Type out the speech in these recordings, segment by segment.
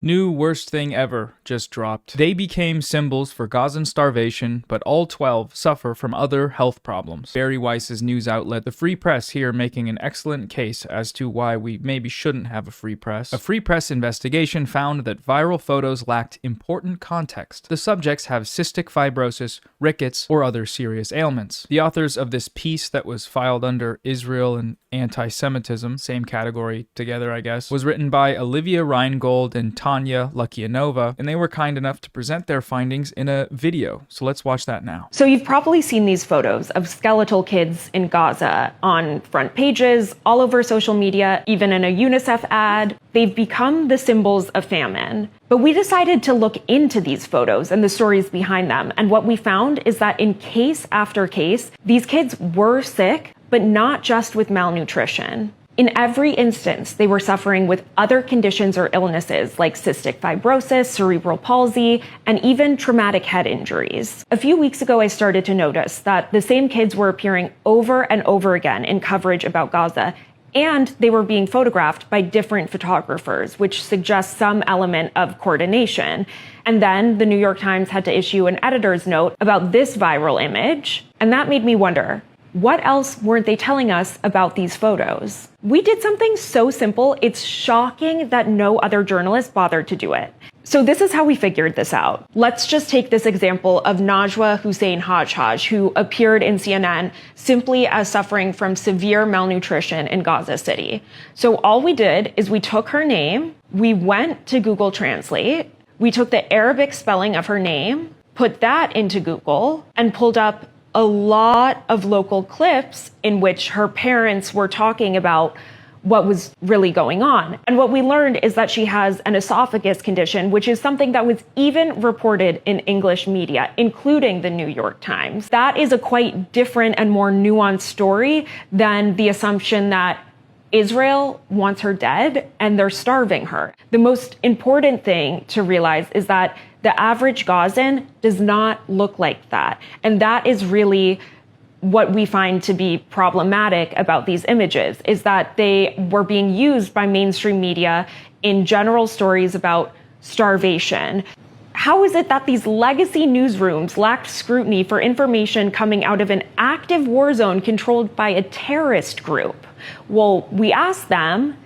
New worst thing ever just dropped. They became symbols for Gazan starvation, but all 12 suffer from other health problems. Barry Weiss's news outlet, The Free Press, here making an excellent case as to why we maybe shouldn't have a free press. A free press investigation found that viral photos lacked important context. The subjects have cystic fibrosis, rickets, or other serious ailments. The authors of this piece that was filed under Israel and anti-Semitism, same category together I guess, was written by Oliva, Reingold, and Tanya, Lukyanova, and they were kind enough to present their findings in a video. So let's watch that now. So you've probably seen these photos of skeletal kids in Gaza on front pages, all over social media, even in a UNICEF ad. They've become the symbols of famine. But we decided to look into these photos and the stories behind them. And what we found is that in case after case, these kids were sick, but not just with malnutrition. In every instance, they were suffering with other conditions or illnesses like cystic fibrosis, cerebral palsy, and even traumatic head injuries. A few weeks ago, I started to notice that the same kids were appearing over and over again in coverage about Gaza, and they were being photographed by different photographers, which suggests some element of coordination. And then the New York Times had to issue an editor's note about this viral image, and that made me wonder, what else weren't they telling us about these photos? We did something so simple, it's shocking that no other journalist bothered to do it. So this is how we figured this out. Let's just take this example of Najwa Hussein Hajj, who appeared in CNN simply as suffering from severe malnutrition in Gaza City. So all we did is we took her name, we went to Google Translate, we took the Arabic spelling of her name, put that into Google, and pulled up a lot of local clips in which her parents were talking about what was really going on. And what we learned is that she has an esophagus condition, which is something that was even reported in English media, including the New York Times. That is a quite different and more nuanced story than the assumption that Israel wants her dead and they're starving her. The most important thing to realize is that the average Gazan does not look like that. And that is really what we find to be problematic about these images, is that they were being used by mainstream media in general stories about starvation. How is it that these legacy newsrooms lacked scrutiny for information coming out of an active war zone controlled by a terrorist group? Well, we asked them,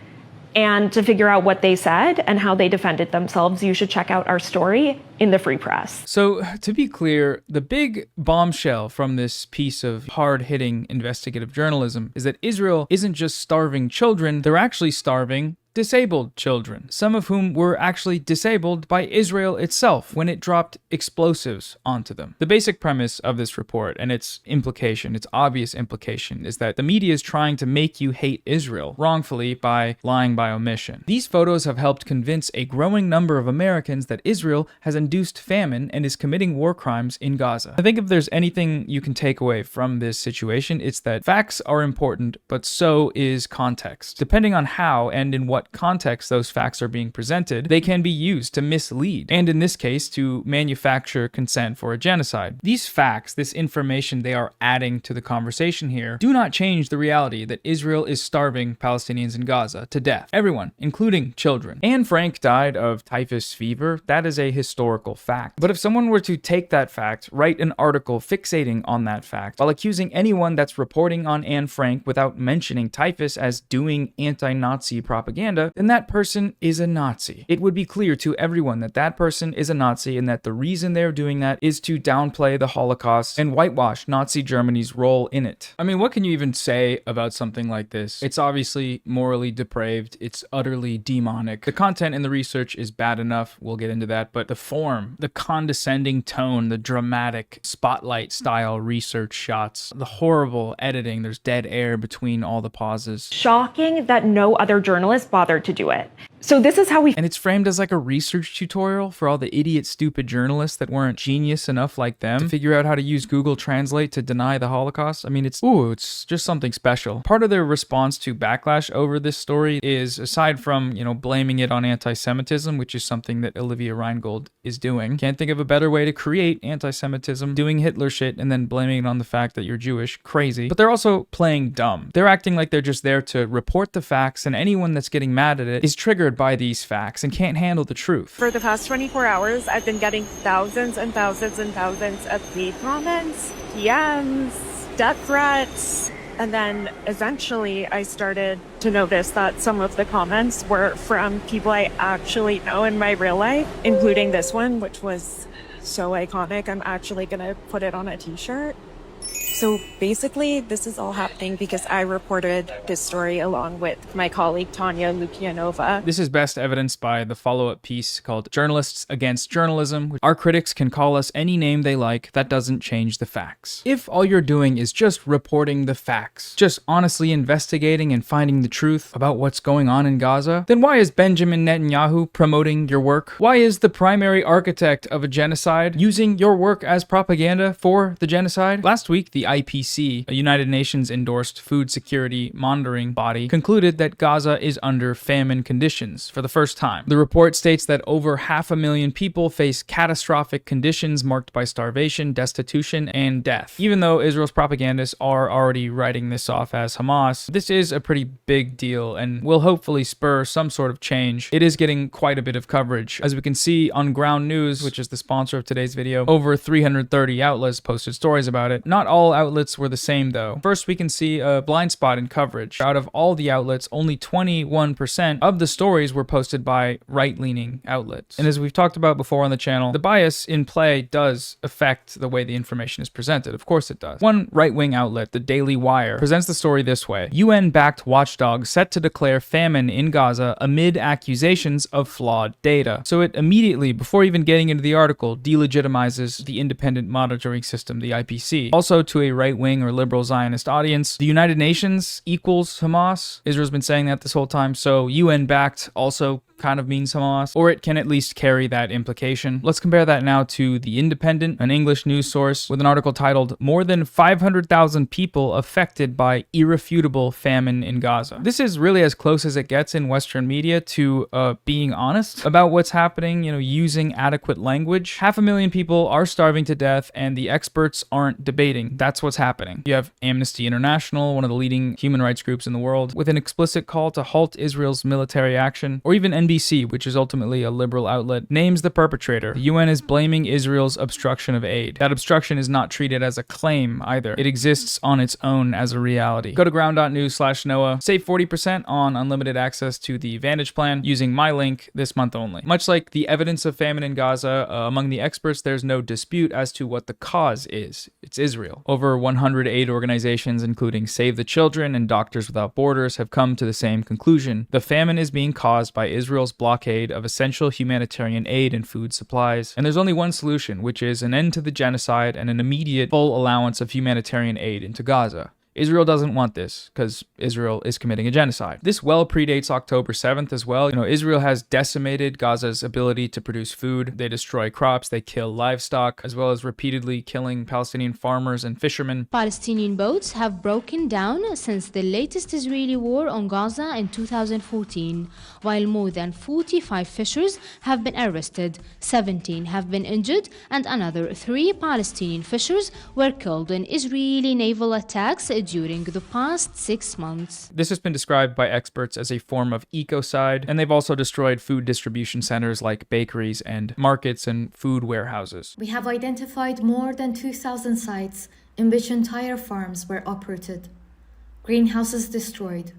and to figure out what they said and how they defended themselves, you should check out our story in the Free Press. So, to be clear, the big bombshell from this piece of hard-hitting investigative journalism is that Israel isn't just starving children, they're actually starving disabled children, some of whom were actually disabled by Israel itself when it dropped explosives onto them. The basic premise of this report and its implication, its obvious implication, is that the media is trying to make you hate Israel wrongfully by lying by omission. These photos have helped convince a growing number of Americans that Israel has induced famine and is committing war crimes in Gaza. I think if there's anything you can take away from this situation, it's that facts are important, but so is context. Depending on how and in what context those facts are being presented, they can be used to mislead, and in this case, to manufacture consent for a genocide. These facts, this information they are adding to the conversation here, do not change the reality that Israel is starving Palestinians in Gaza to death. Everyone, including children. Anne Frank died of typhus fever. That is a historical fact. But if someone were to take that fact, write an article fixating on that fact, while accusing anyone that's reporting on Anne Frank without mentioning typhus as doing anti-Nazi propaganda, then that person is a Nazi. It would be clear to everyone that that person is a Nazi and that the reason they're doing that is to downplay the Holocaust and whitewash Nazi Germany's role in it. I mean, what can you even say about something like this? It's obviously morally depraved. It's utterly demonic. The content in the research is bad enough. We'll get into that. But the form, the condescending tone, the dramatic spotlight style research shots, the horrible editing, there's dead air between all the pauses. Shocking that no other journalist bothered to do it. So this is how we... And it's framed as like a research tutorial for all the idiot, stupid journalists that weren't genius enough like them to figure out how to use Google Translate to deny the Holocaust. I mean, it's just something special. Part of their response to backlash over this story is, aside from, blaming it on anti-Semitism, which is something that Oliva Reingold is doing, can't think of a better way to create anti-Semitism, doing Hitler shit and then blaming it on the fact that you're Jewish. Crazy. But they're also playing dumb. They're acting like they're just there to report the facts, and anyone that's getting mad at it is triggered scared by these facts and can't handle the truth. For the past 24 hours, I've been getting thousands and thousands and thousands of hate comments, DMs, death threats. And then eventually I started to notice that some of the comments were from people I actually know in my real life, including this one, which was so iconic. I'm actually going to put it on a t-shirt. So basically, this is all happening because I reported this story along with my colleague, Tanya Lukyanova. This is best evidenced by the follow-up piece called Journalists Against Journalism. Our critics can call us any name they like, that doesn't change the facts. If all you're doing is just reporting the facts, just honestly investigating and finding the truth about what's going on in Gaza, then why is Benjamin Netanyahu promoting your work? Why is the primary architect of a genocide using your work as propaganda for the genocide? Last week, the IPC, a United Nations-endorsed food security monitoring body, concluded that Gaza is under famine conditions for the first time. The report states that over 500,000 people face catastrophic conditions marked by starvation, destitution, and death. Even though Israel's propagandists are already writing this off as Hamas, this is a pretty big deal and will hopefully spur some sort of change. It is getting quite a bit of coverage. As we can see on Ground News, which is the sponsor of today's video, over 330 outlets posted stories about it. Not all outlets were the same though. First, we can see a blind spot in coverage. Out of all the outlets, only 21% of the stories were posted by right-leaning outlets. And as we've talked about before on the channel, the bias in play does affect the way the information is presented. Of course it does. One right-wing outlet, the Daily Wire, presents the story this way. UN-backed watchdog set to declare famine in Gaza amid accusations of flawed data. So it immediately, before even getting into the article, delegitimizes the independent monitoring system, the IPC. Also, to a right-wing or liberal Zionist audience, the United Nations equals Hamas. Israel's been saying that this whole time, so UN-backed also kind of means Hamas, or it can at least carry that implication. Let's compare that now to The Independent, an English news source, with an article titled, "More than 500,000 people affected by irrefutable famine in Gaza." This is really as close as it gets in Western media to being honest about what's happening, using adequate language. 500,000 people are starving to death, and the experts aren't debating. That's what's happening. You have Amnesty International, one of the leading human rights groups in the world, with an explicit call to halt Israel's military action, or even NBC, which is ultimately a liberal outlet, names the perpetrator. The UN is blaming Israel's obstruction of aid. That obstruction is not treated as a claim either. It exists on its own as a reality. Go to ground.news/Noah. Save 40% on unlimited access to the Vantage plan using my link this month only. Much like the evidence of famine in Gaza, among the experts, there's no dispute as to what the cause is. It's Israel. Over 100 aid organizations, including Save the Children and Doctors Without Borders, have come to the same conclusion. The famine is being caused by Israel's blockade of essential humanitarian aid and food supplies. And there's only one solution, which is an end to the genocide and an immediate full allowance of humanitarian aid into Gaza. Israel doesn't want this because Israel is committing a genocide. This well predates October 7th as well. Israel has decimated Gaza's ability to produce food. They destroy crops, they kill livestock, as well as repeatedly killing Palestinian farmers and fishermen. Palestinian boats have broken down since the latest Israeli war on Gaza in 2014, while more than 45 fishers have been arrested, 17 have been injured, and another 3 Palestinian fishers were killed in Israeli naval attacks during the past 6 months. This has been described by experts as a form of ecocide, and they've also destroyed food distribution centers like bakeries and markets and food warehouses. We have identified more than 2,000 sites in which entire farms were uprooted, greenhouses destroyed,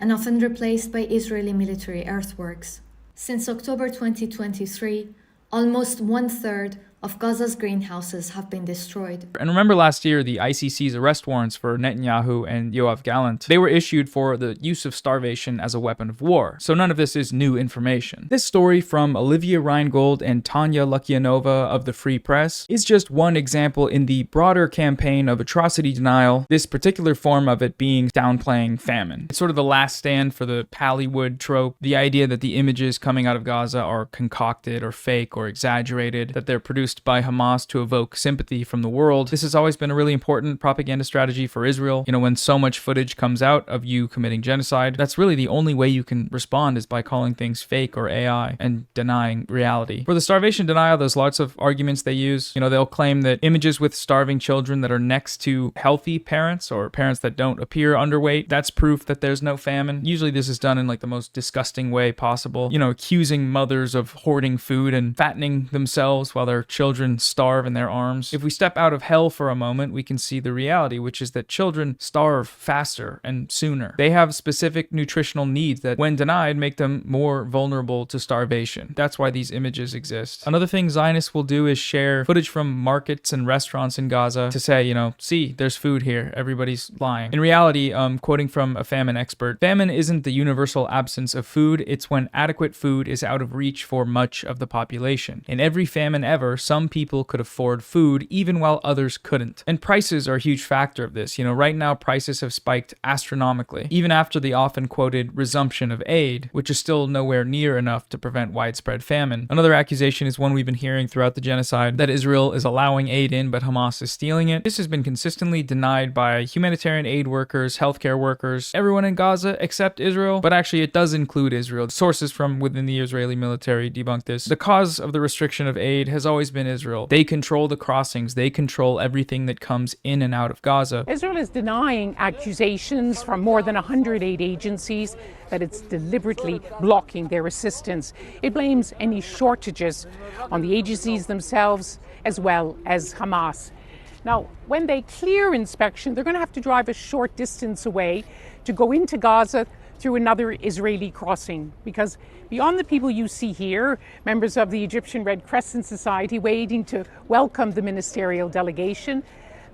and often replaced by Israeli military earthworks. Since October 2023, almost 1/3 of Gaza's greenhouses have been destroyed. And remember last year, the ICC's arrest warrants for Netanyahu and Yoav Gallant, they were issued for the use of starvation as a weapon of war. So none of this is new information. This story from Oliva Reingold and Tanya Lukyanova of the Free Press is just one example in the broader campaign of atrocity denial, this particular form of it being downplaying famine. It's sort of the last stand for the Hollywood trope, the idea that the images coming out of Gaza are concocted or fake or exaggerated, that they're produced produced by Hamas to evoke sympathy from the world. This has always been a really important propaganda strategy for Israel. You know, when so much footage comes out of you committing genocide, that's really the only way you can respond, is by calling things fake or AI and denying reality. For the starvation denial, there's lots of arguments they use. You know, they'll claim that images with starving children that are next to healthy parents or parents that don't appear underweight, that's proof that there's no famine. Usually this is done in like the most disgusting way possible. You know, accusing mothers of hoarding food and fattening themselves while their children starve in their arms. If we step out of hell for a moment, we can see the reality, which is that children starve faster and sooner. They have specific nutritional needs that, when denied, make them more vulnerable to starvation. That's why these images exist. Another thing Zionists will do is share footage from markets and restaurants in Gaza to say, you know, see, there's food here. Everybody's lying. In reality, quoting from a famine expert, famine isn't the universal absence of food. It's when adequate food is out of reach for much of the population. In every famine ever, some people could afford food even while others couldn't. And prices are a huge factor of this. You know, right now prices have spiked astronomically, even after the often quoted resumption of aid, which is still nowhere near enough to prevent widespread famine. Another accusation is one we've been hearing throughout the genocide, that Israel is allowing aid in, but Hamas is stealing it. This has been consistently denied by humanitarian aid workers, healthcare workers, everyone in Gaza except Israel, but actually it does include Israel. Sources from within the Israeli military debunk this. The cause of the restriction of aid has always been Israel. They control the crossings. They control everything that comes in and out of Gaza. Israel is denying accusations from more than 100 aid agencies that it's deliberately blocking their assistance. It blames any shortages on the agencies themselves as well as Hamas. Now, when they clear inspection, they're going to have to drive a short distance away to go into Gaza through another Israeli crossing, because beyond the people you see here, members of the Egyptian Red Crescent Society waiting to welcome the ministerial delegation,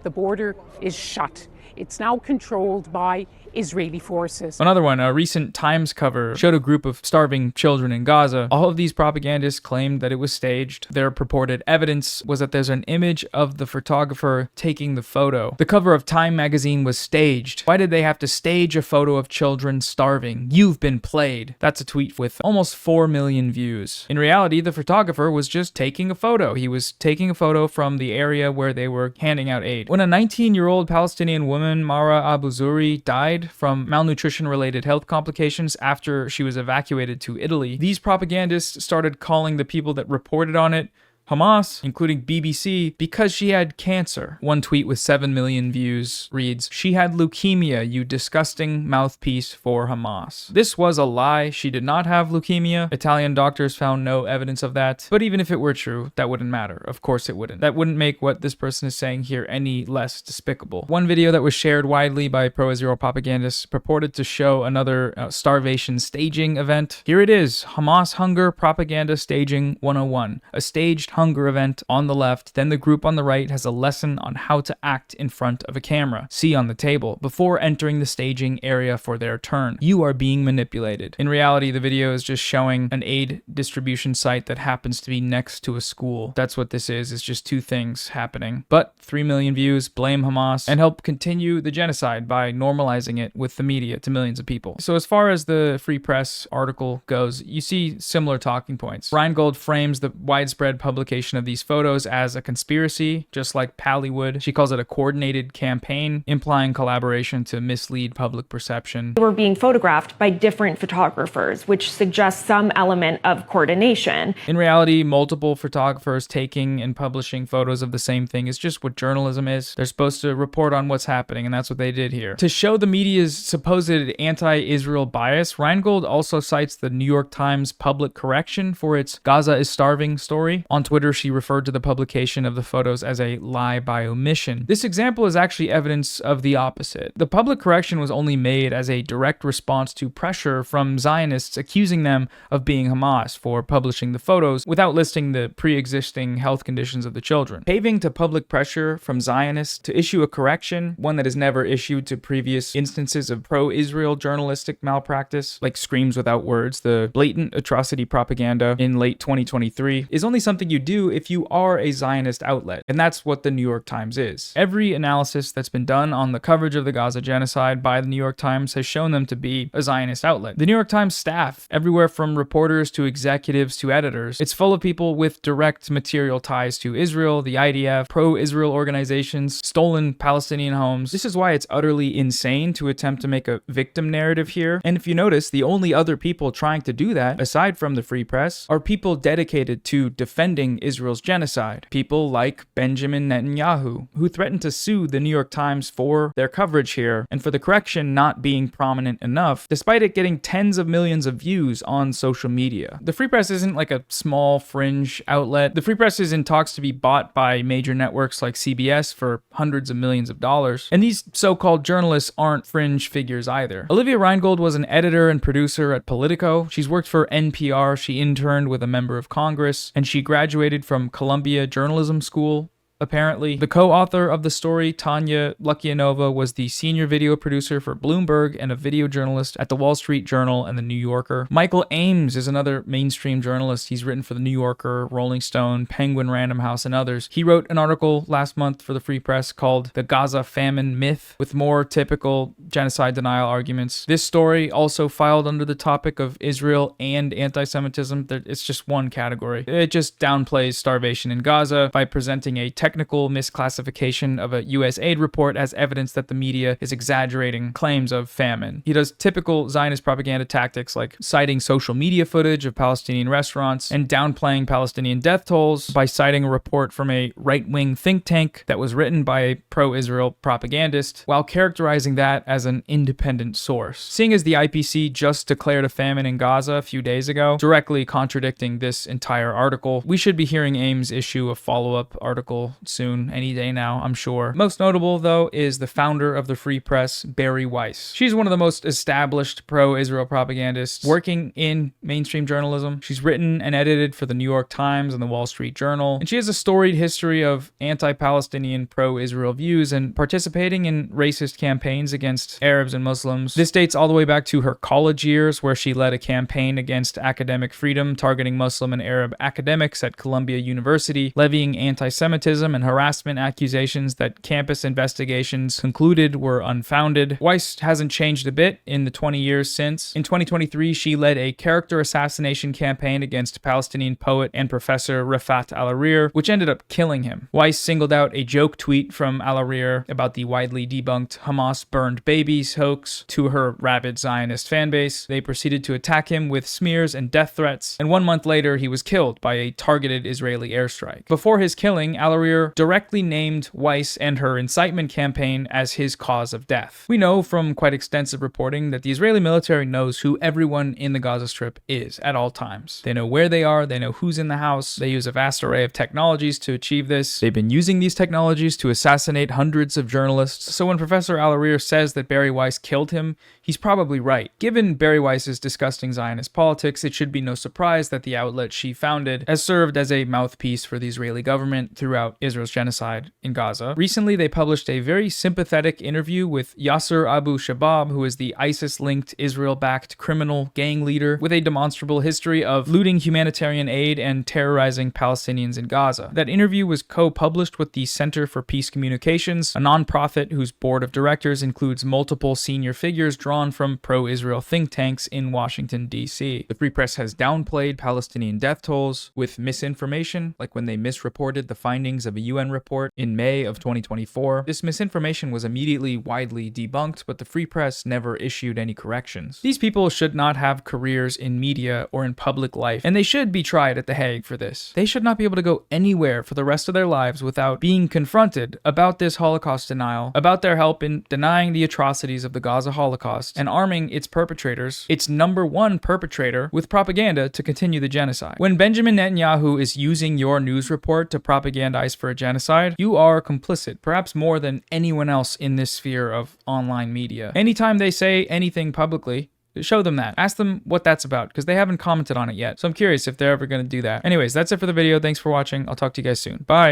the border is shut. It's now controlled by Israeli forces. Another one, a recent Times cover showed a group of starving children in Gaza. All of these propagandists claimed that it was staged. Their purported evidence was that there's an image of the photographer taking the photo. The cover of Time magazine was staged. Why did they have to stage a photo of children starving? You've been played. That's a tweet with almost 4 million views. In reality, the photographer was just taking a photo. He was taking a photo from the area where they were handing out aid. When a 19-year-old Palestinian woman, Mara Abu Zuri, died from malnutrition-related health complications after she was evacuated to Italy, these propagandists started calling the people that reported on it Hamas, including BBC, because she had cancer. One tweet with 7 million views reads, "She had leukemia, you disgusting mouthpiece for Hamas." This was a lie. She did not have leukemia. Italian doctors found no evidence of that. But even if it were true, that wouldn't matter. Of course it wouldn't. That wouldn't make what this person is saying here any less despicable. One video that was shared widely by pro-Israel propagandists purported to show another starvation staging event. Here it is, Hamas Hunger Propaganda Staging 101, a staged hunger event on the left. Then the group on the right has a lesson on how to act in front of a camera. See on the table before entering the staging area for their turn. You are being manipulated. In reality, the video is just showing an aid distribution site that happens to be next to a school. That's what this is. It's just two things happening. But 3 million views, blame Hamas, and help continue the genocide by normalizing it with the media to millions of people. So as far as the Free Press article goes, you see similar talking points. Reingold frames the widespread publication of these photos as a conspiracy, just like Pally would. She calls it a coordinated campaign, implying collaboration to mislead public perception. They were being photographed by different photographers, which suggests some element of coordination. In reality, multiple photographers taking and publishing photos of the same thing is just what journalism is. They're supposed to report on what's happening, and that's what they did here. To show the media's supposed anti-Israel bias, Reingold also cites the New York Times public correction for its Gaza is starving story. On Twitter, she referred to the publication of the photos as a lie by omission. This example is actually evidence of the opposite. The public correction was only made as a direct response to pressure from Zionists accusing them of being Hamas for publishing the photos without listing the pre-existing health conditions of the children. Paving to public pressure from Zionists to issue a correction, one that is never issued to previous instances of pro-Israel journalistic malpractice, like Screams Without Words, the blatant atrocity propaganda in late 2023, is only something you do if you are a Zionist outlet. And that's what the New York Times is. Every analysis that's been done on the coverage of the Gaza genocide by the New York Times has shown them to be a Zionist outlet. The New York Times staff, everywhere from reporters to executives to editors, it's full of people with direct material ties to Israel, the IDF, pro-Israel organizations, stolen Palestinian homes. This is why it's utterly insane to attempt to make a victim narrative here. And if you notice, the only other people trying to do that, aside from the Free Press, are people dedicated to defending Israel's genocide. People like Benjamin Netanyahu, who threatened to sue the New York Times for their coverage here and for the correction not being prominent enough, despite it getting tens of millions of views on social media. The Free Press isn't like a small fringe outlet. The Free Press is in talks to be bought by major networks like CBS for hundreds of millions of dollars. And these so-called journalists aren't fringe figures either. Olivia Reingold was an editor and producer at Politico. She's worked for NPR. She interned with a member of Congress, and she graduated from Columbia Journalism School. Apparently, the co-author of the story, Tanya Lukyanova, was the senior video producer for Bloomberg and a video journalist at the Wall Street Journal and the New Yorker. Michael Ames is another mainstream journalist. He's written for the New Yorker, Rolling Stone, Penguin Random House, and others. He wrote an article last month for the Free Press called The Gaza Famine Myth, with more typical genocide denial arguments. This story also filed under the topic of Israel and anti-Semitism. It's just one category. It just downplays starvation in Gaza by presenting a technical misclassification of a U.S. aid report as evidence that the media is exaggerating claims of famine. He does typical Zionist propaganda tactics like citing social media footage of Palestinian restaurants and downplaying Palestinian death tolls by citing a report from a right-wing think tank that was written by a pro-Israel propagandist while characterizing that as an independent source. Seeing as the IPC just declared a famine in Gaza a few days ago, directly contradicting this entire article, we should be hearing Ames issue a follow-up article soon, any day now, I'm sure. Most notable, though, is the founder of the Free Press, Bari Weiss. She's one of the most established pro-Israel propagandists working in mainstream journalism. She's written and edited for the New York Times and the Wall Street Journal, and she has a storied history of anti-Palestinian, pro-Israel views and participating in racist campaigns against Arabs and Muslims. This dates all the way back to her college years, where she led a campaign against academic freedom, targeting Muslim and Arab academics at Columbia University, levying anti-Semitism and harassment accusations that campus investigations concluded were unfounded. Weiss hasn't changed a bit in the 20 years since. In 2023, she led a character assassination campaign against Palestinian poet and professor Rafat Al-Arir, which ended up killing him. Weiss singled out a joke tweet from Al-Arir about the widely debunked Hamas burned babies hoax to her rabid Zionist fanbase. They proceeded to attack him with smears and death threats, and 1 month later, he was killed by a targeted Israeli airstrike. Before his killing, Al-Arir directly named Weiss and her incitement campaign as his cause of death. We know from quite extensive reporting that the Israeli military knows who everyone in the Gaza Strip is at all times. They know where they are, they know who's in the house, they use a vast array of technologies to achieve this. They've been using these technologies to assassinate hundreds of journalists, so when Professor Al-Arir says that Bari Weiss killed him, he's probably right. Given Bari Weiss's disgusting Zionist politics, it should be no surprise that the outlet she founded has served as a mouthpiece for the Israeli government throughout Israel's genocide in Gaza. Recently, they published a very sympathetic interview with Yasser Abu Shabab, who is the ISIS-linked, Israel-backed criminal gang leader with a demonstrable history of looting humanitarian aid and terrorizing Palestinians in Gaza. That interview was co-published with the Center for Peace Communications, a nonprofit whose board of directors includes multiple senior figures drawn from pro-Israel think tanks in Washington, D.C. The Free Press has downplayed Palestinian death tolls with misinformation, like when they misreported the findings of a UN report in May of 2024. This misinformation was immediately widely debunked, but the Free Press never issued any corrections. These people should not have careers in media or in public life, and they should be tried at The Hague for this. They should not be able to go anywhere for the rest of their lives without being confronted about this Holocaust denial, about their help in denying the atrocities of the Gaza Holocaust, and arming its perpetrators, its number one perpetrator, with propaganda to continue the genocide. When Benjamin Netanyahu is using your news report to propagandize for a genocide, you are complicit, perhaps more than anyone else in this sphere of online media. Anytime they say anything publicly, show them that. Ask them what that's about, because they haven't commented on it yet. So I'm curious if they're ever going to do that. Anyways, that's it for the video. Thanks for watching. I'll talk to you guys soon. Bye.